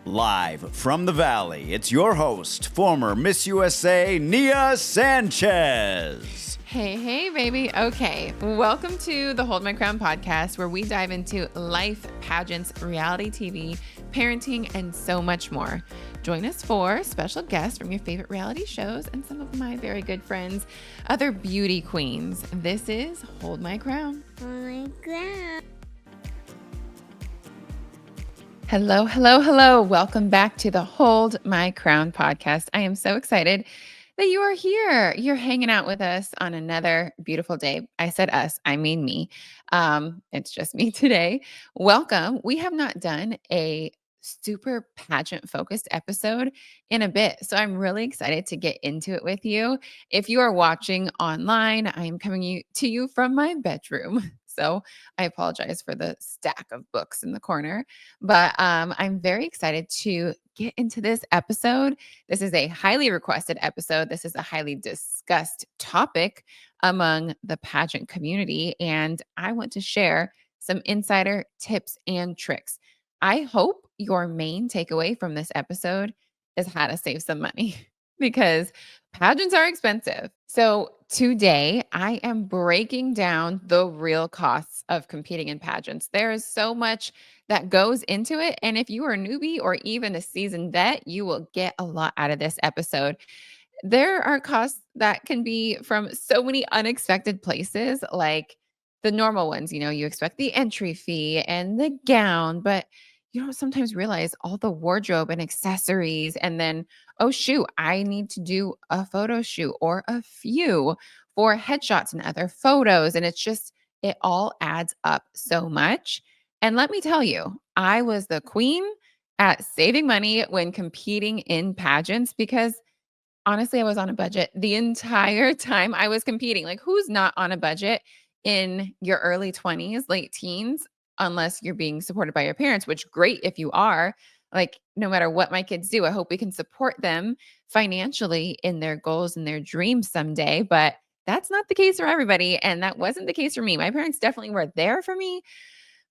Live from the Valley, it's your host, former Miss USA, Nia Sanchez. Hey, baby. Okay. Welcome to the Hold My Crown podcast, where we dive into life, pageants, reality TV, parenting, and so much more. Join us for special guests from your favorite reality shows and some of my very good friends, other beauty queens. This is Hold My Crown. Hold my crown. Hello. Welcome back to the Hold My Crown podcast. I am so excited that you are here. You're hanging out with us on another beautiful day. I said us, I mean me. It's just me today. Welcome. We have not done a super pageant focused episode in a bit. So I'm really excited to get into it with you. If you are watching online, I am coming to you from my bedroom. So I apologize for the stack of books in the corner, but I'm very excited to get into this episode. This is a highly requested episode. This is a highly discussed topic among the pageant community, and I want to share some insider tips and tricks. I hope your main takeaway from this episode is how to save some money because pageants are expensive. So today I am breaking down the real costs of competing in pageants. There is so much that goes into it. And if you are a newbie or even a seasoned vet, you will get a lot out of this episode. There are costs that can be from so many unexpected places, like the normal ones. You expect the entry fee and the gown, but you don't sometimes realize all the wardrobe and accessories. And then, oh, shoot, I need to do a photo shoot or a few for headshots and other photos. And it all adds up so much. And let me tell you, I was the queen at saving money when competing in pageants because honestly, I was on a budget the entire time I was competing. Like, who's not on a budget in your early 20s, late teens, unless you're being supported by your parents, which great if you are. Like, no matter what my kids do, I hope we can support them financially in their goals and their dreams someday. But that's not the case for everybody. And that wasn't the case for me. My parents definitely were there for me,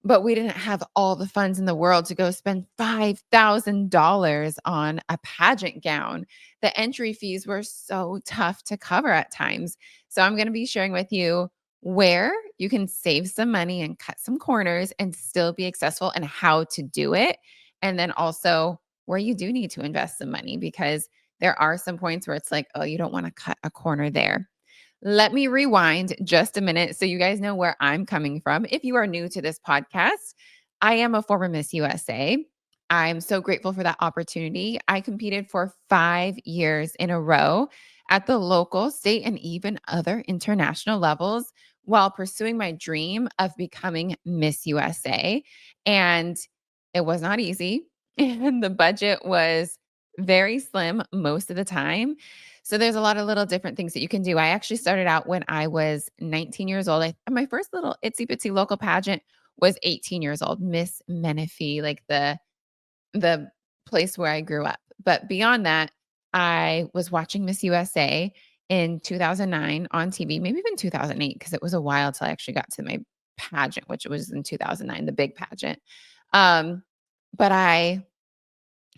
but we didn't have all the funds in the world to go spend $5,000 on a pageant gown. The entry fees were so tough to cover at times. So I'm going to be sharing with you where you can save some money and cut some corners and still be successful and how to do it. And then also where you do need to invest some money because there are some points where it's like, oh, you don't want to cut a corner there. Let me rewind just a minute so you guys know where I'm coming from. If you are new to this podcast, I am a former Miss USA. I'm so grateful for that opportunity. I competed for 5 years in a row at the local, state, and even other international levels while pursuing my dream of becoming Miss USA. And it was not easy. And the budget was very slim most of the time. So there's a lot of little different things that you can do. I actually started out when I was 19 years old. My first little itsy bitsy local pageant was 18 years old, Miss Menifee, like the place where I grew up. But beyond that, I was watching Miss USA in 2009 on TV, maybe even 2008, because it was a while till I actually got to my pageant, which was in 2009, the big pageant. But I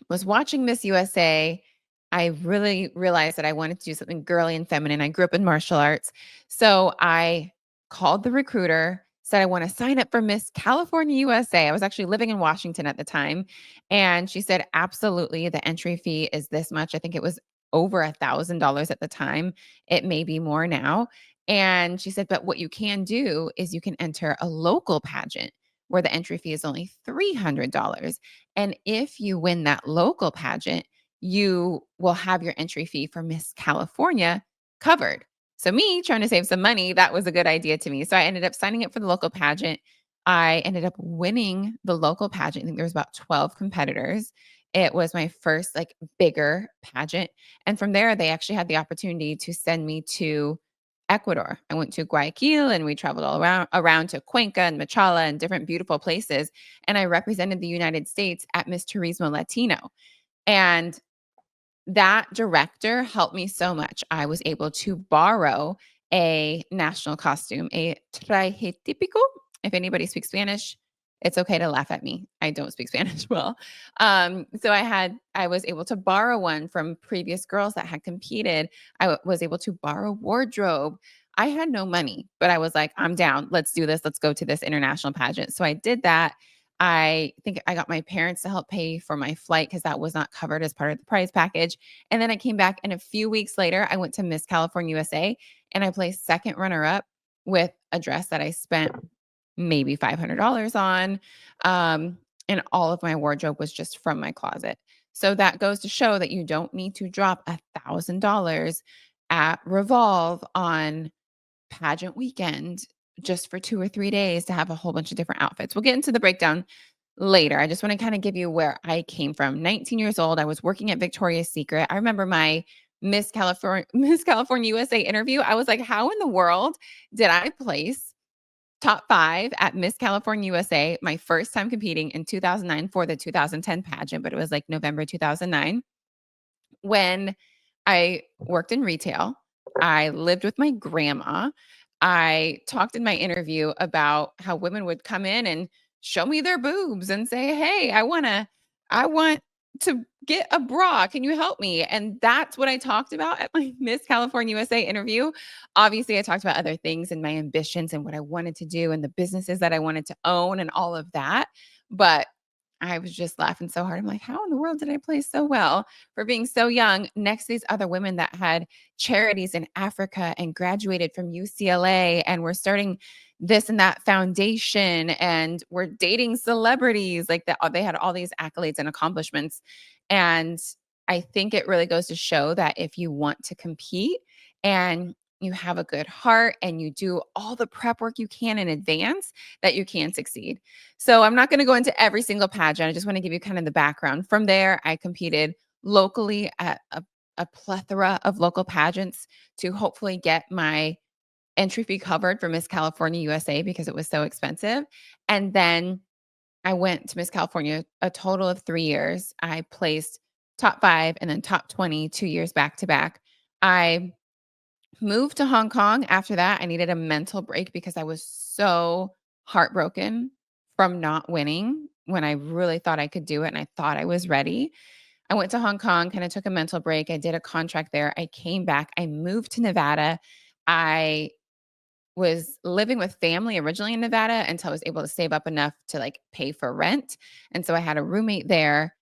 was watching Miss USA. I really realized that I wanted to do something girly and feminine. I grew up in martial arts. So I called the recruiter, said, I want to sign up for Miss California USA. I was actually living in Washington at the time. And she said, absolutely. The entry fee is this much. I think it was over $1,000 at the time. It may be more now. And she said, but what you can do is you can enter a local pageant where the entry fee is only $300. And if you win that local pageant, you will have your entry fee for Miss California covered. So me trying to save some money, that was a good idea to me. So I ended up signing up for the local pageant. I ended up winning the local pageant. I think there was about 12 competitors. It was my first like bigger pageant. And from there, they actually had the opportunity to send me to Ecuador. I went to Guayaquil and we traveled all around to Cuenca and Machala and different beautiful places. And I represented the United States at Miss Turismo Latino. And that director helped me so much. I was able to borrow a national costume, a traje típico. If anybody speaks Spanish, It's okay to laugh at me. I don't speak Spanish well. So I was able to borrow one from previous girls that had competed. Was able to borrow wardrobe. I had no money, but I was like, I'm down. Let's do this. Let's go to this international pageant. So I did that. I think I got my parents to help pay for my flight because that was not covered as part of the prize package. And then I came back, and a few weeks later, I went to Miss California USA and I placed second runner up with a dress that I spent maybe $500 on. Um, and all of my wardrobe was just from my closet. So that goes to show that you don't need to drop $1,000 at Revolve on pageant weekend just for 2 or 3 days to have a whole bunch of different outfits. We'll get into the breakdown later. I just want to kind of give you where I came from. 19 years old, I was working at Victoria's Secret. I remember my Miss California USA interview. I was like, how in the world did I place top 5 at Miss California USA, my first time competing in 2009 for the 2010 pageant, but it was like November 2009 when I worked in retail. I lived with my grandma. I talked in my interview about how women would come in and show me their boobs and say, "Hey, I want to get a bra. Can you help me?" And that's what I talked about at my Miss California USA interview. Obviously, I talked about other things and my ambitions and what I wanted to do and the businesses that I wanted to own and all of that. But I was just laughing so hard. I'm like, how in the world did I play so well for being so young next to these other women that had charities in Africa and graduated from UCLA and were starting this and that foundation and were dating celebrities like that? They had all these accolades and accomplishments. And I think it really goes to show that if you want to compete and you have a good heart and you do all the prep work you can in advance, that you can succeed. So I'm not going to go into every single pageant. I just want to give you kind of the background. From there, I competed locally at a plethora of local pageants to hopefully get my entry fee covered for Miss California USA because it was so expensive. And then I went to Miss California a total of 3 years. I placed top 5 and then top 20 2 years back to back. I moved to Hong Kong after that. I needed a mental break because I was so heartbroken from not winning when I really thought I could do it and I thought I was ready. I went to Hong Kong, kind of took a mental break. I did a contract there. I came back. I moved to Nevada. I was living with family originally in Nevada until I was able to save up enough to like pay for rent. And so I had a roommate there,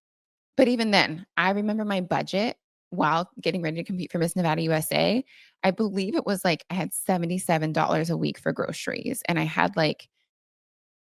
but even then, I remember my budget while getting ready to compete for Miss Nevada USA. I believe it was like I had $77 a week for groceries, and I had like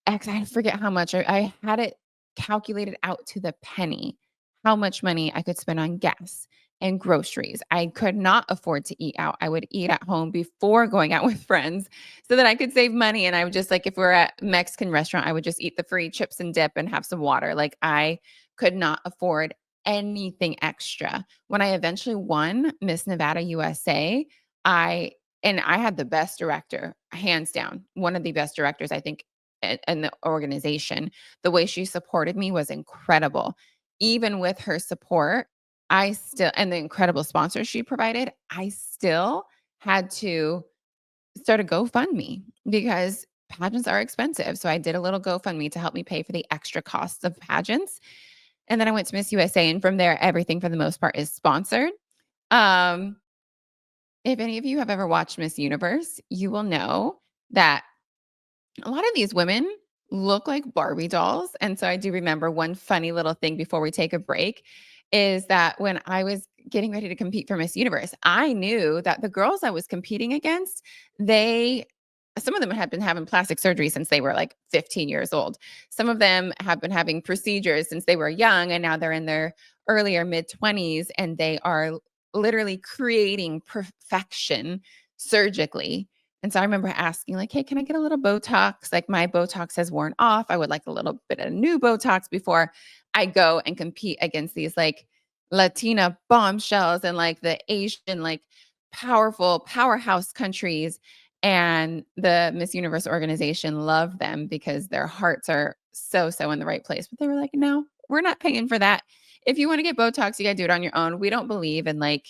I forget how much. I had it calculated out to the penny how much money I could spend on gas and groceries. I could not afford to eat out. I would eat at home before going out with friends so that I could save money. And I would just like, if we're at Mexican restaurant, I would just eat the free chips and dip and have some water. Like I could not afford anything extra. When I eventually won Miss Nevada USA, I I had the best director, hands down, one of the best directors I think in the organization. The way she supported me was incredible. Even with her support, I still and the incredible sponsors she provided, I still had to start a GoFundMe because pageants are expensive. So I did a little GoFundMe to help me pay for the extra costs of pageants. And then I went to Miss USA, and from there, everything for the most part is sponsored. Um, if any of you have ever watched Miss Universe, you will know that a lot of these women look like Barbie dolls. And so I do remember one funny little thing before we take a break is that when I was getting ready to compete for Miss Universe, I knew that the girls I was competing against, some of them had been having plastic surgery since they were like 15 years old. Some of them have been having procedures since they were young, and now they're in their earlier mid 20s and they are literally creating perfection surgically. And so I remember asking, like, hey, can I get a little Botox? Like, my Botox has worn off. I would like a little bit of new Botox before I go and compete against these like Latina bombshells and like the Asian, like powerful powerhouse countries. And the Miss Universe organization loved them because their hearts are so, so in the right place. But they were like, no, we're not paying for that. If you want to get Botox, you got to do it on your own. We don't believe in like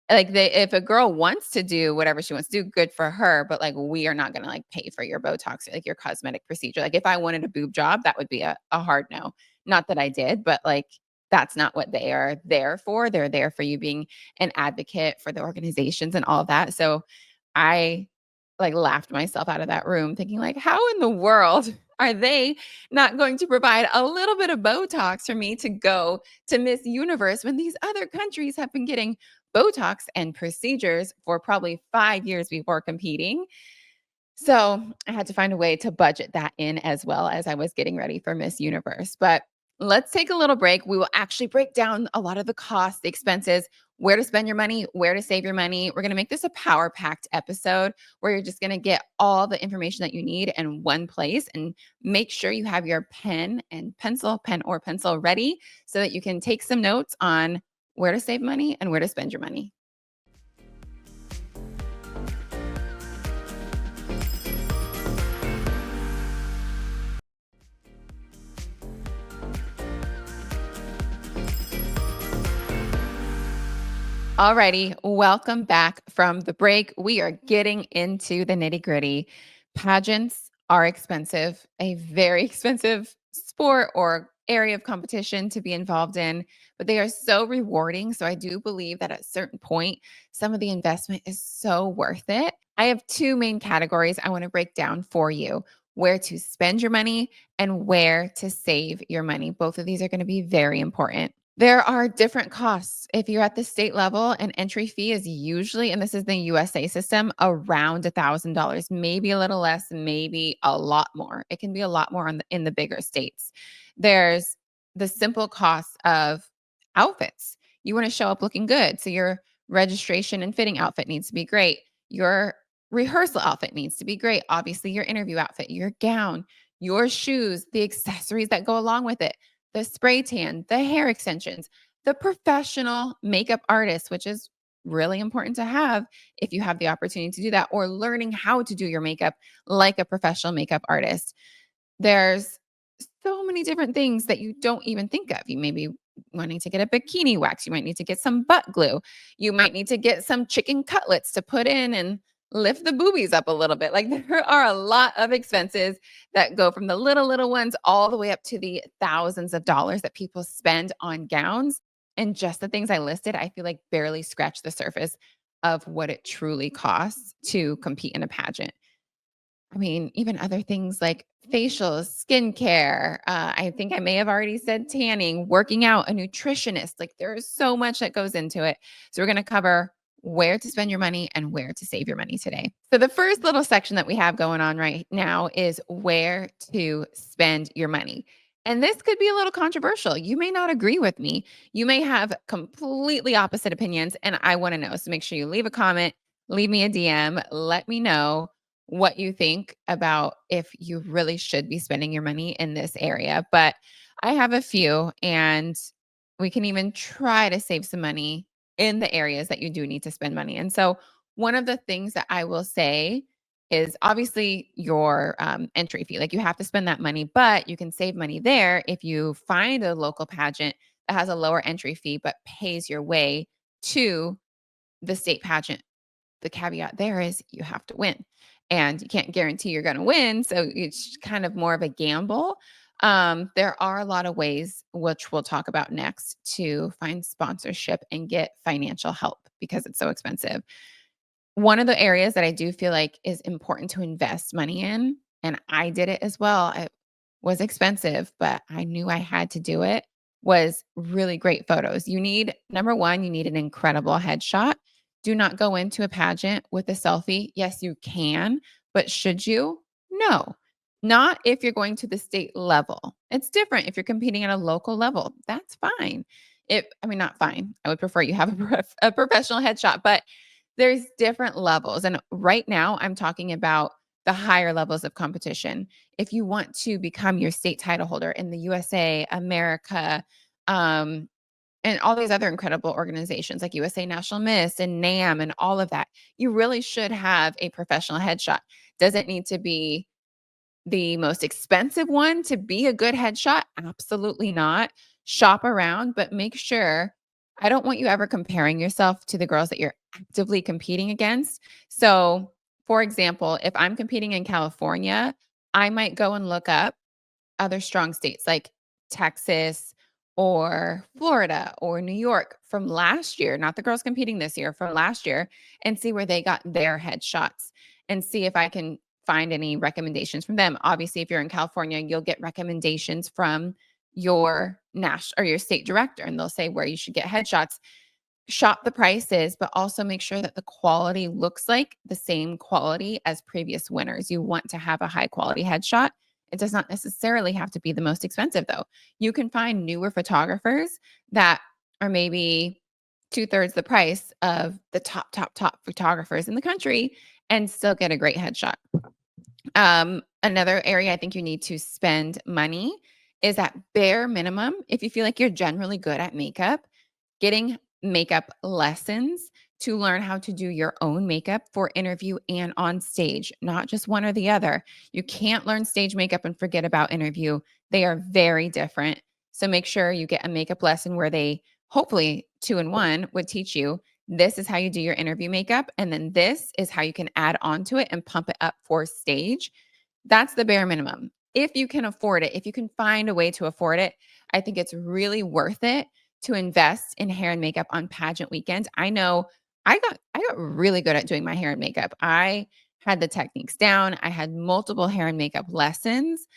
Like, if a girl wants to do whatever she wants to do, good for her, but, like, we are not gonna, like, pay for your Botox, like, your cosmetic procedure. Like, if I wanted a boob job, that would be a hard no. Not that I did, but, like, that's not what they are there for. They're there for you being an advocate for the organizations and all of that. So, I, like, laughed myself out of that room thinking, like, "How in the world are they not going to provide a little bit of Botox for me to go to Miss Universe when these other countries have been getting Botox and procedures for probably 5 years before competing?" So I had to find a way to budget that in as well as I was getting ready for Miss Universe. But let's take a little break. We will actually break down a lot of the costs, the expenses, where to spend your money, where to save your money. We're going to make this a power packed episode where you're just going to get all the information that you need in one place, and make sure you have your pen or pencil ready so that you can take some notes on where to save money and where to spend your money. Alrighty, welcome back from the break. We are getting into the nitty gritty. Pageants are expensive, a very expensive sport or area of competition to be involved in, but they are so rewarding. So I do believe that at a certain point, some of the investment is so worth it. I have two main categories I want to break down for you: where to spend your money and where to save your money. Both of these are going to be very important. There are different costs. If you're at the state level, an entry fee is usually, and this is the USA system, around $1,000, maybe a little less, maybe a lot more. It can be a lot more in the bigger states. There's the simple cost of outfits. You want to show up looking good. So your registration and fitting outfit needs to be great. Your rehearsal outfit needs to be great. Obviously, your interview outfit, your gown, your shoes, the accessories that go along with it, the spray tan, the hair extensions, the professional makeup artist, which is really important to have if you have the opportunity to do that, or learning how to do your makeup like a professional makeup artist. There's so many different things that you don't even think of. You may be wanting to get a bikini wax. You might need to get some butt glue. You might need to get some chicken cutlets to put in and lift the boobies up a little bit. Like, there are a lot of expenses that go from the little ones all the way up to the thousands of dollars that people spend on gowns. And just the things I listed, I feel like barely scratch the surface of what it truly costs to compete in a pageant. I mean, even other things like facials, skincare. I think I may have already said tanning, working out, a nutritionist. Like, there is so much that goes into it. So we're going to cover where to spend your money and where to save your money today. So the first little section that we have going on right now is where to spend your money. And this could be a little controversial. You may not agree with me. You may have completely opposite opinions, and I want to know. So make sure you leave a comment, leave me a DM, let me know what you think about if you really should be spending your money in this area. But I have a few, and we can even try to save some money in the areas that you do need to spend money. And so, one of the things that I will say is obviously your entry fee. Like, you have to spend that money, but you can save money there if you find a local pageant that has a lower entry fee but pays your way to the state pageant. The caveat there is you have to win, and you can't guarantee you're going to win. So it's kind of more of a gamble. There are a lot of ways, which we'll talk about next, to find sponsorship and get financial help because it's so expensive. One of the areas that I do feel like is important to invest money in, and I did it as well, it was expensive, but I knew I had to do it, was really great photos. You need, number one, you need an incredible headshot. Do not go into a pageant with a selfie. Yes, you can, but should you? No. Not if you're going to the state level. It's different if you're competing at a local level. That's fine. I mean, not fine. I would prefer you have a professional headshot, but there's different levels. And right now, I'm talking about the higher levels of competition. If you want to become your state title holder in the USA, America, um, and all these other incredible organizations like USA National Miss and NAM and all of that, you really should have a professional headshot. Does it need to be the most expensive one to be a good headshot? Absolutely not. Shop around, but make sure I don't want you ever comparing yourself to the girls that you're actively competing against. So, for example, if I'm competing in California, I might go and look up other strong states like Texas or Florida or New York from last year, not the girls competing this year, from last year, and see where they got their headshots and see if I can find any recommendations from them. Obviously, if you're in California, you'll get recommendations from your national or your state director, and they'll say where you should get headshots. Shop the prices, but also make sure that the quality looks like the same quality as previous winners. You want to have a high quality headshot. It does not necessarily have to be the most expensive, though. You can find newer photographers that are maybe two-thirds the price of the top photographers in the country and still get a great headshot. Another area I think you need to spend money is at bare minimum, if you feel like you're generally good at makeup, getting makeup lessons to learn how to do your own makeup for interview and on stage, not just one or the other. You can't learn stage makeup and forget about interview. They are very different. So make sure you get a makeup lesson where they, hopefully 2-in-1, would teach you this is how you do your interview makeup. And then this is how you can add on to it and pump it up for stage. That's the bare minimum. If you can afford it, if you can find a way to afford it, I think it's really worth it to invest in hair and makeup on pageant weekend. I know I got really good at doing my hair and makeup. I had the techniques down. I had multiple hair and makeup lessons,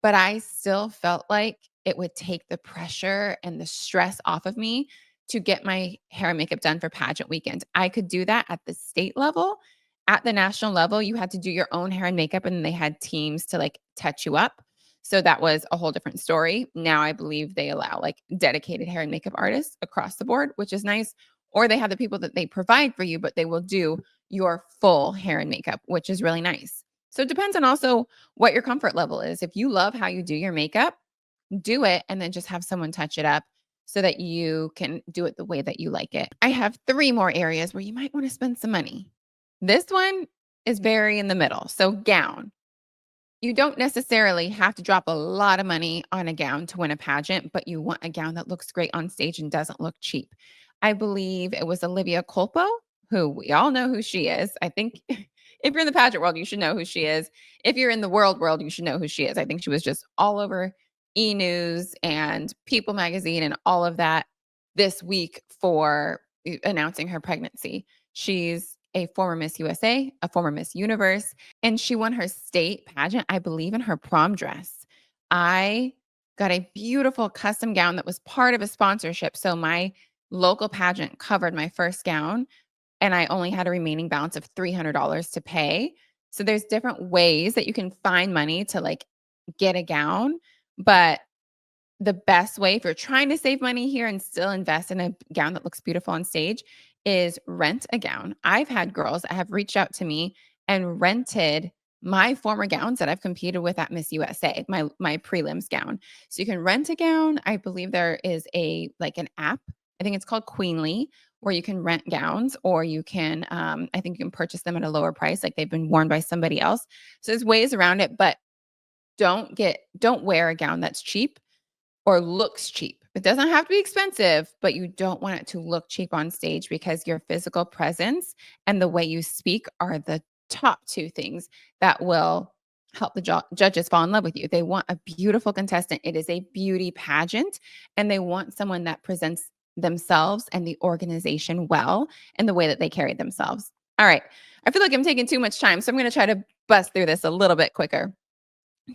but I still felt like it would take the pressure and the stress off of me to get my hair and makeup done for pageant weekend. I could do that at the state level. At the national level, you had to do your own hair and makeup, and they had teams to like touch you up. So that was a whole different story. Now I believe they allow like dedicated hair and makeup artists across the board, which is nice. Or they have the people that they provide for you, but they will do your full hair and makeup, which is really nice. So it depends on also what your comfort level is. If you love how you do your makeup, do it and then just have someone touch it up so that you can do it the way that you like it. I have 3 more areas where you might want to spend some money. This one is very in the middle. So, gown. You don't necessarily have to drop a lot of money on a gown to win a pageant, but you want a gown that looks great on stage and doesn't look cheap. I believe it was Olivia Culpo, who we all know who she is. I think if you're in the pageant world, you should know who she is. If you're in the world, you should know who she is. I think she was just all over E! News and People Magazine and all of that this week for announcing her pregnancy. She's a former Miss USA, a former Miss Universe, and she won her state pageant, I believe, in her prom dress. I got a beautiful custom gown that was part of a sponsorship. So my local pageant covered my first gown, and I only had a remaining balance of $300 to pay. So there's different ways that you can find money to like get a gown, but the best way if you're trying to save money here and still invest in a gown that looks beautiful on stage is rent a gown. I've had girls that have reached out to me and rented my former gowns that I've competed with at Miss USA, my prelims gown. So you can rent a gown. I believe there is a like an app. I think it's called Queenly, where you can rent gowns, or you can I think you can purchase them at a lower price, like they've been worn by somebody else. So there's ways around it, but don't wear a gown that's cheap or looks cheap. It doesn't have to be expensive, but you don't want it to look cheap on stage because your physical presence and the way you speak are the top 2 things that will help the judges fall in love with you. They want a beautiful contestant. It is a beauty pageant, and they want someone that presents themselves and the organization well and the way that they carry themselves. All right. I feel like I'm taking too much time, so I'm going to try to bust through this a little bit quicker.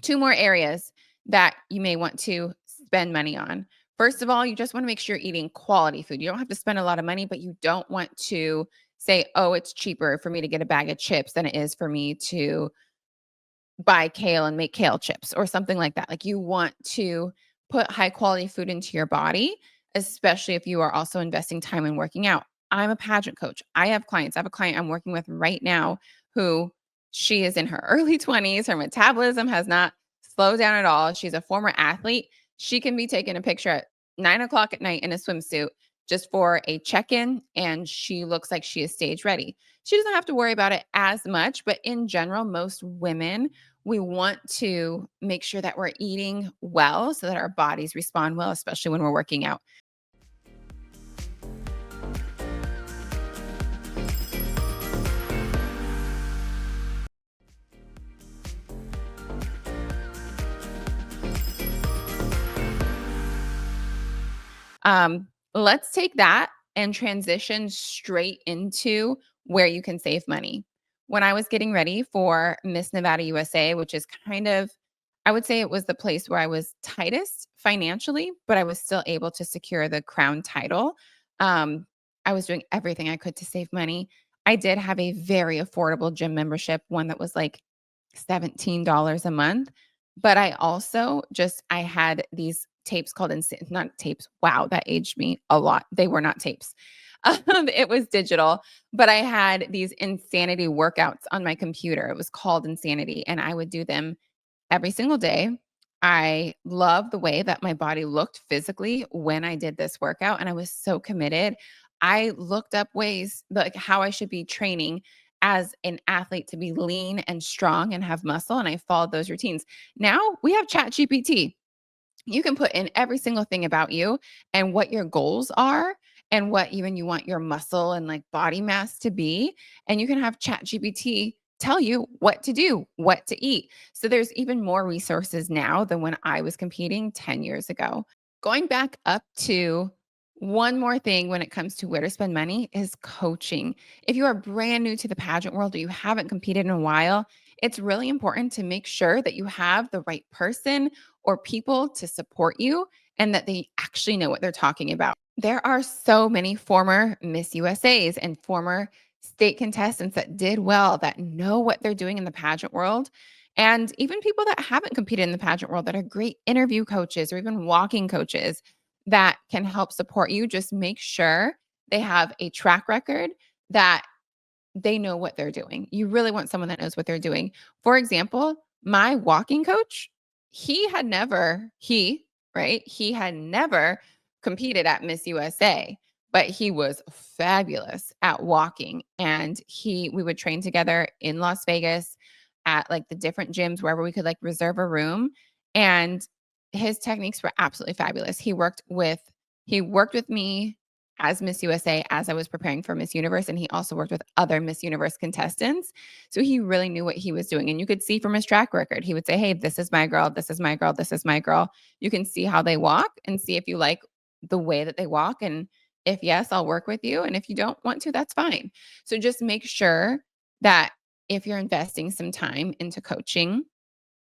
2 more areas that you may want to spend money on. First of all, you just want to make sure you're eating quality food. You don't have to spend a lot of money, but you don't want to say, oh, it's cheaper for me to get a bag of chips than it is for me to buy kale and make kale chips or something like that. Like you want to put high quality food into your body, especially if you are also investing time in working out. I'm a pageant coach. I have clients. I have a client I'm working with right now who she is in her early 20s. Her metabolism has not slowed down at all. She's a former athlete. She can be taking a picture at 9 o'clock at night in a swimsuit just for a check-in, and she looks like she is stage ready. She doesn't have to worry about it as much, but in general, most women, we want to make sure that we're eating well so that our bodies respond well, especially when we're working out. Let's take that and transition straight into where you can save money. When I was getting ready for Miss Nevada USA, which is kind of, I would say it was the place where I was tightest financially, but I was still able to secure the crown title. Um, I was doing everything I could to save money. I did have a very affordable gym membership, one that was like $17 a month. But I also I had these tapes called, not tapes. Wow, that aged me a lot. They were not tapes. It was digital, but I had these insanity workouts on my computer. It was called Insanity, and I would do them every single day. I love the way that my body looked physically when I did this workout, and I was so committed. I looked up ways, like how I should be training as an athlete to be lean and strong and have muscle, and I followed those routines. Now we have Chat GPT. You can put in every single thing about you and what your goals are and what even you want your muscle and like body mass to be. And you can have Chat GPT tell you what to do, what to eat. So there's even more resources now than when I was competing 10 years ago. Going back up to one more thing when it comes to where to spend money is coaching. If you are brand new to the pageant world or you haven't competed in a while, it's really important to make sure that you have the right person or people to support you and that they actually know what they're talking about. There are so many former Miss USAs and former state contestants that did well, that know what they're doing in the pageant world. And even people that haven't competed in the pageant world that are great interview coaches or even walking coaches that can help support you. Just make sure they have a track record, that they know what they're doing. You really want someone that knows what they're doing. For example, my walking coach, right? He had never competed at Miss USA, but he was fabulous at walking. And we would train together in Las Vegas at like the different gyms wherever we could like reserve a room. And his techniques were absolutely fabulous. He worked with me as Miss USA as I was preparing for Miss Universe. And he also worked with other Miss Universe contestants. So he really knew what he was doing. And you could see from his track record, he would say, hey, this is my girl. This is my girl. This is my girl. You can see how they walk and see if you like the way that they walk. And if yes, I'll work with you. And if you don't want to, that's fine. So just make sure that if you're investing some time into coaching,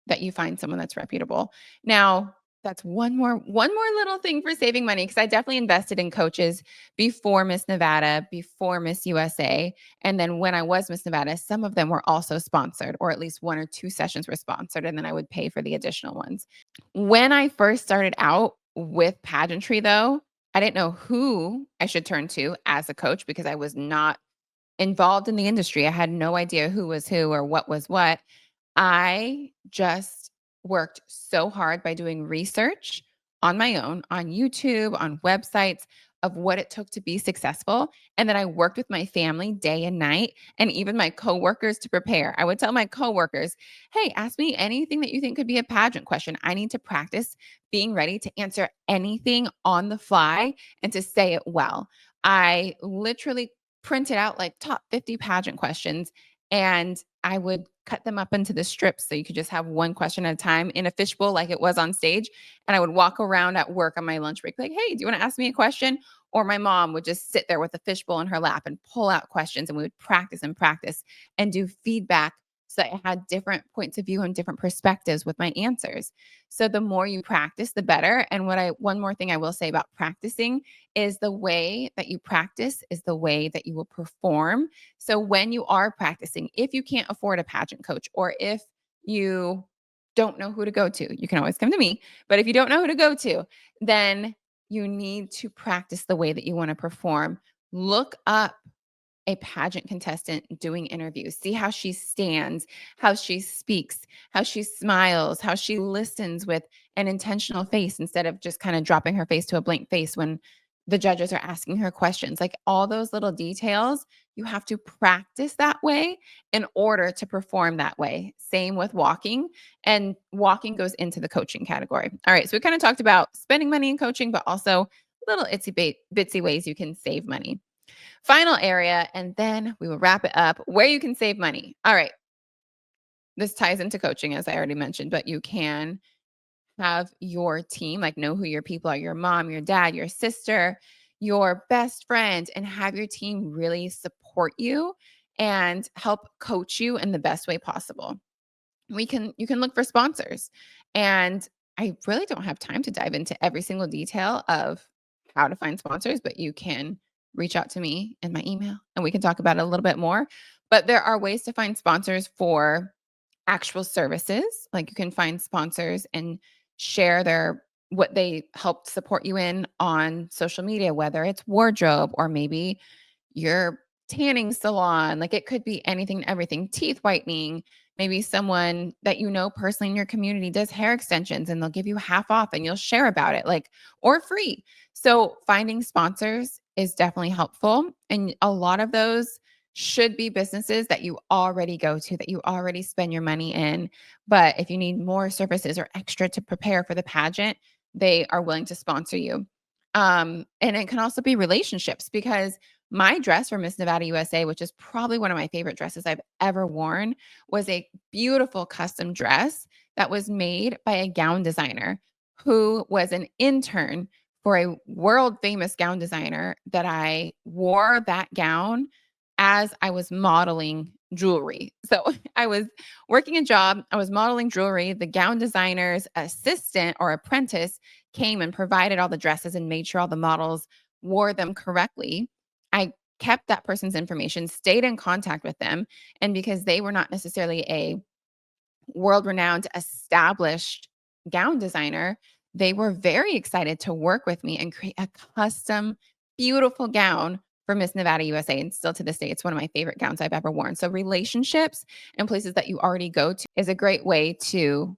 that you find someone that's reputable. Now, that's one more little thing for saving money, because I definitely invested in coaches before Miss Nevada, before Miss USA, and then when I was Miss Nevada, some of them were also sponsored, or at least one or two sessions were sponsored, and then I would pay for the additional ones. When I first started out with pageantry, though, I didn't know who I should turn to as a coach because I was not involved in the industry. I had no idea who was who or what was what. I just worked so hard by doing research on my own, on YouTube, on websites of what it took to be successful. And then I worked with my family day and night and even my coworkers to prepare. I would tell my coworkers, hey, ask me anything that you think could be a pageant question. I need to practice being ready to answer anything on the fly and to say it well. I literally printed out like top 50 pageant questions, and I would cut them up into the strips so you could just have one question at a time in a fishbowl like it was on stage. And I would walk around at work on my lunch break like, hey, do you want to ask me a question? Or my mom would just sit there with a fishbowl in her lap and pull out questions, and we would practice and practice and do feedback so that I had different points of view and different perspectives with my answers. So the more you practice, the better. And one more thing I will say about practicing is the way that you practice is the way that you will perform. So when you are practicing, if you can't afford a pageant coach, or if you don't know who to go to, you can always come to me. But if you don't know who to go to, then you need to practice the way that you want to perform. Look up a pageant contestant doing interviews. See how she stands, how she speaks, how she smiles, how she listens with an intentional face instead of just kind of dropping her face to a blank face when the judges are asking her questions. Like all those little details, you have to practice that way in order to perform that way. Same with walking, and walking goes into the coaching category. All right, so we kind of talked about spending money in coaching, but also little bitsy ways you can save money. Final area, and then we will wrap it up, where you can save money. All right. This ties into coaching, as I already mentioned, but you can have your team, like know who your people are, your mom, your dad, your sister, your best friend, and have your team really support you and help coach you in the best way possible. You can look for sponsors. And I really don't have time to dive into every single detail of how to find sponsors, but you can reach out to me in my email and we can talk about it a little bit more. But there are ways to find sponsors for actual services. Like you can find sponsors and share their what they helped support you in on social media, whether it's wardrobe or maybe your tanning salon. Like it could be anything and everything, teeth whitening. Maybe someone that you know personally in your community does hair extensions and they'll give you half off and you'll share about it, like, or free. So finding sponsors is definitely helpful. And a lot of those should be businesses that you already go to, that you already spend your money in. But if you need more services or extra to prepare for the pageant, they are willing to sponsor you. And it can also be relationships because my dress for Miss Nevada USA, which is probably one of my favorite dresses I've ever worn, was a beautiful custom dress that was made by a gown designer who was an intern for a world famous gown designer that I wore that gown as I was modeling jewelry. So I was working a job, I was modeling jewelry. The gown designer's assistant or apprentice came and provided all the dresses and made sure all the models wore them correctly. I kept that person's information, stayed in contact with them. And because they were not necessarily a world renowned, established gown designer, they were very excited to work with me and create a custom, beautiful gown for Miss Nevada USA. And still to this day, it's one of my favorite gowns I've ever worn. So, relationships and places that you already go to is a great way to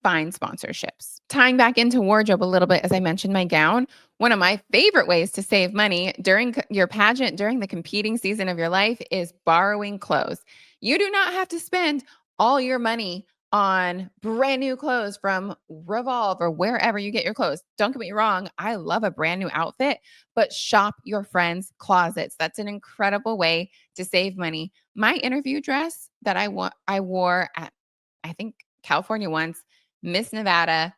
find sponsorships. Tying back into wardrobe a little bit, as I mentioned, my gown, one of my favorite ways to save money during your pageant, during the competing season of your life, is borrowing clothes. You do not have to spend all your money on brand new clothes from Revolve or wherever you get your clothes. Don't get me wrong, I love a brand new outfit, but shop your friends' closets. That's an incredible way to save money. My interview dress that I wore at, I think, California once, Miss Nevada,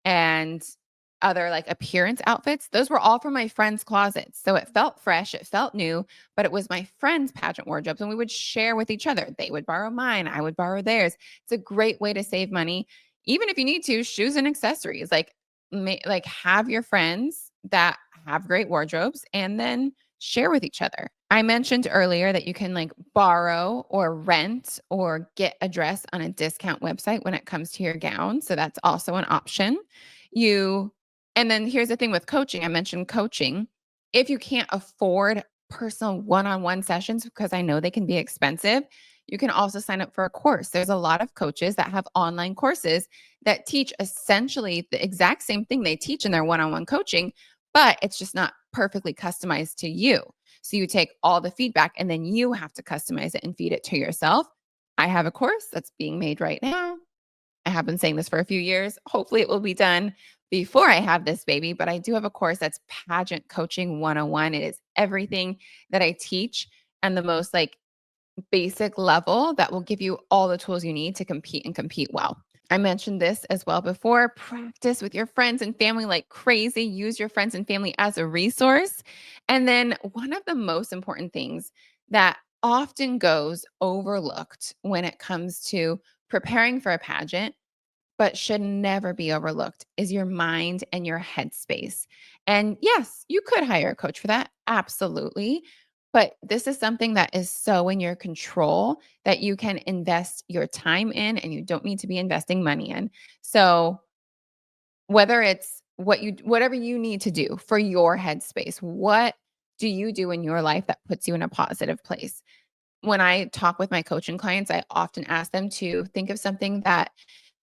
and other like appearance outfits, those were all from my friends' closets. So it felt fresh, it felt new, but it was my friends' pageant wardrobes and we would share with each other. They would borrow mine, I would borrow theirs. It's a great way to save money. Even if you need to, shoes and accessories, like have your friends that have great wardrobes and then share with each other. I mentioned earlier that you can like borrow or rent or get a dress on a discount website when it comes to your gown. So that's also an option. You and then here's the thing with coaching. I mentioned coaching. If you can't afford personal one-on-one sessions because I know they can be expensive, you can also sign up for a course. There's a lot of coaches that have online courses that teach essentially the exact same thing they teach in their one-on-one coaching, but it's just not perfectly customized to you. So you take all the feedback and then you have to customize it and feed it to yourself. I have a course that's being made right now. I have been saying this for a few years. Hopefully, it will be done before I have this baby, but I do have a course that's Pageant Coaching 101. It is everything that I teach and the most like basic level that will give you all the tools you need to compete and compete well. I mentioned this as well before. Practice with your friends and family like crazy. Use your friends and family as a resource. And then, one of the most important things that often goes overlooked when it comes to preparing for a pageant, but should never be overlooked, is your mind and your headspace. And yes, you could hire a coach for that. Absolutely. But this is something that is so in your control that you can invest your time in and you don't need to be investing money in. So, whether it's whatever you need to do for your headspace, what do you do in your life that puts you in a positive place? When I talk with my coaching clients, I often ask them to think of something that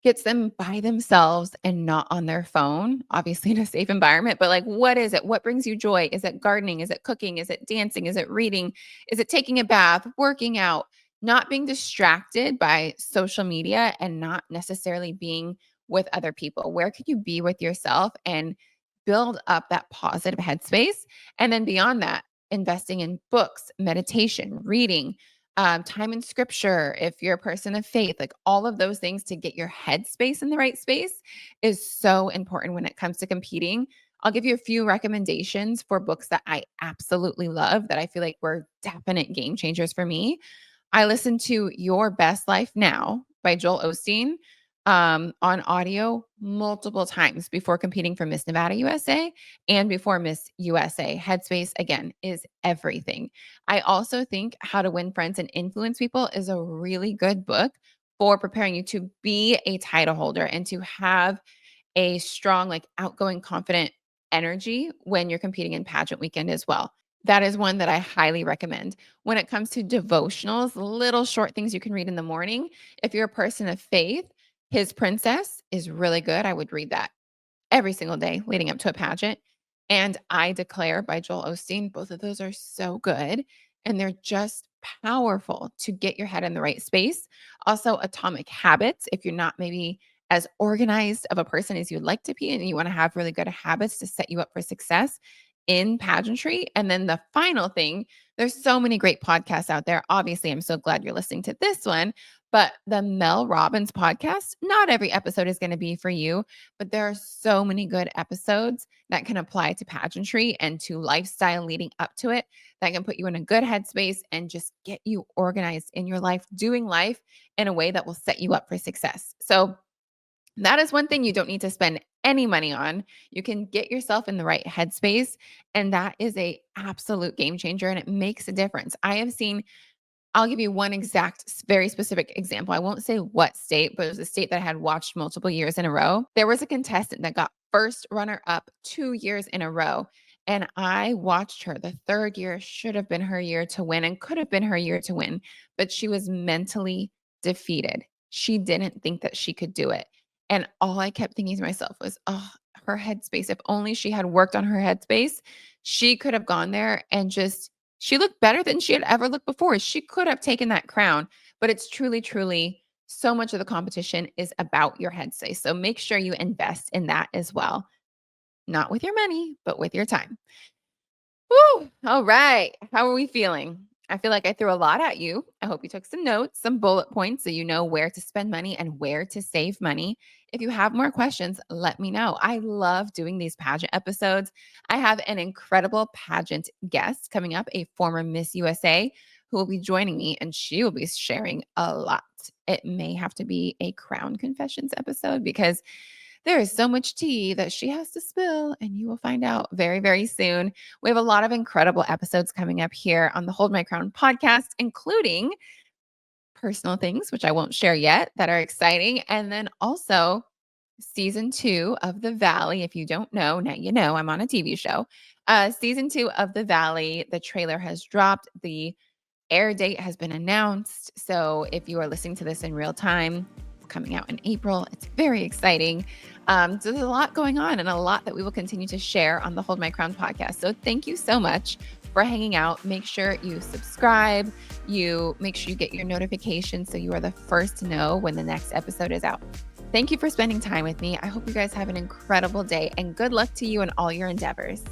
gets them by themselves and not on their phone, obviously in a safe environment, but like, what is it? What brings you joy? Is it gardening? Is it cooking? Is it dancing? Is it reading? Is it taking a bath, working out, not being distracted by social media and not necessarily being with other people? Where could you be with yourself and build up that positive headspace? And then beyond that, investing in books, meditation, reading, time in scripture, if you're a person of faith, like all of those things to get your headspace in the right space is so important when it comes to competing. I'll give you a few recommendations for books that I absolutely love that I feel like were definite game changers for me. I listened to Your Best Life Now by Joel Osteen on audio multiple times before competing for Miss Nevada USA and before Miss USA. Headspace, again, is everything. I also think How to Win Friends and Influence People is a really good book for preparing you to be a title holder and to have a strong, like outgoing, confident energy when you're competing in pageant weekend as well. That is one that I highly recommend. When it comes to devotionals, little short things you can read in the morning, if you're a person of faith, His Princess is really good. I would read that every single day leading up to a pageant. And I Declare by Joel Osteen. Both of those are so good. And they're just powerful to get your head in the right space. Also, Atomic Habits, if you're not maybe as organized of a person as you'd like to be, and you want to have really good habits to set you up for success in pageantry. And then the final thing, there's so many great podcasts out there. Obviously, I'm so glad you're listening to this one, but the Mel Robbins podcast, not every episode is going to be for you, but there are so many good episodes that can apply to pageantry and to lifestyle leading up to it that can put you in a good headspace and just get you organized in your life, doing life in a way that will set you up for success. So that is one thing you don't need to spend any money on. You can get yourself in the right headspace, and that is a absolute game changer, and it makes a difference. I'll give you one very specific example. I won't say what state, but it was a state that I had watched multiple years in a row. There was a contestant that got first runner up 2 years in a row. And I watched her. The third year should have been her year to win and could have been her year to win, but she was mentally defeated. She didn't think that she could do it. And all I kept thinking to myself was, oh, her headspace. If only she had worked on her headspace, she could have gone there and she looked better than she had ever looked before. She could have taken that crown, but it's truly, truly so much of the competition is about your headspace. So make sure you invest in that as well. Not with your money, but with your time. Woo! All right. How are we feeling? I feel like I threw a lot at you. I hope you took some notes, some bullet points so you know where to spend money and where to save money. If you have more questions, let me know. I love doing these pageant episodes. I have an incredible pageant guest coming up, a former Miss USA who will be joining me, and she will be sharing a lot. It may have to be a crown confessions episode because there is so much tea that she has to spill, and you will find out very, very soon. We have a lot of incredible episodes coming up here on the Hold My Crown podcast, including personal things, which I won't share yet, that are exciting. And then also season 2 of The Valley. If you don't know, now you know I'm on a TV show. Season 2 of The Valley, the trailer has dropped. The air date has been announced. So if you are listening to this in real time, coming out in April, it's very exciting. So there's a lot going on and a lot that we will continue to share on the Hold My Crown podcast. So thank you so much for hanging out. Make sure you subscribe. Make sure you get your notifications so you are the first to know when the next episode is out. Thank you for spending time with me. I hope you guys have an incredible day and good luck to you in all your endeavors.